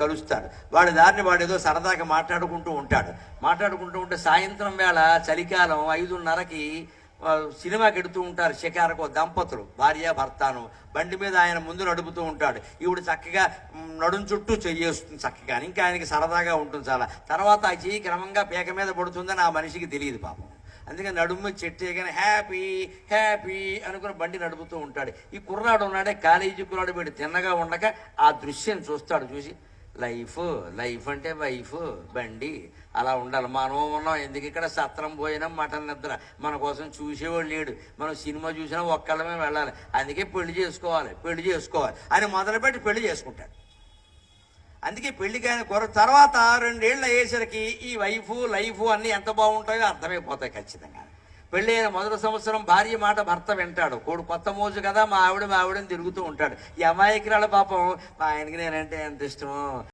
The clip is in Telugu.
కలుస్తాడు. వాడి దారిని వాడు ఏదో సరదాగా మాట్లాడుకుంటూ ఉంటే సాయంత్రం వేళ చలికాలం 5:30కి సినిమాకి ఎడుతూ ఉంటారు షికారుకో దంపతులు, భార్య భర్తను. బండి మీద ఆయన ముందు నడుపుతూ ఉంటాడు, ఈవిడ చక్కగా నడుం చుట్టూ చెయ్యేస్తుంది చక్కగా. ఇంకా ఆయనకి సరదాగా ఉంటుంది చాలా. తర్వాత ఆ చెయ్యి క్రమంగా పేక మీద పడుతుందని ఆ మనిషికి తెలియదు పాపం. అందుకని నడుము చెట్టు కానీ హ్యాపీ హ్యాపీ అనుకుని బండి నడుపుతూ ఉంటాడు. ఈ కుర్రాడు ఉన్నాడే, కాలేజీ కుర్రాడు, వీడు తిన్నగా ఉండక ఆ దృశ్యం చూస్తాడు. చూసి లైఫ్ అంటే వైఫ్ బండి అలా ఉండాలి. మనం ఉన్నాం ఎందుకు ఇక్కడ, సత్రం పోయినాం మటన్ నిద్ర, మన కోసం చూసేవాడు లేడు. మనం సినిమా చూసినా ఒక్కళ్ళమే వెళ్ళాలి, అందుకే పెళ్లి చేసుకోవాలి అని మొదలుపెట్టి పెళ్లి చేసుకుంటాడు. అందుకే పెళ్లికి ఆయన తర్వాత 2 ఏళ్ళు అయ్యేసరికి ఈ లైఫ్ అన్నీ ఎంత బాగుంటాయో అర్థమైపోతాయి ఖచ్చితంగా. పెళ్ళి అయిన మొదటి సంవత్సరం భార్య మాట భర్త వింటాడు. కొత్త మోజు కదా, మా ఆవిడని తిరుగుతూ ఉంటాడు. ఈ అమాయకురాల పాపం, మా ఆయనకి నేనంటే ఎంత ఇష్టమో,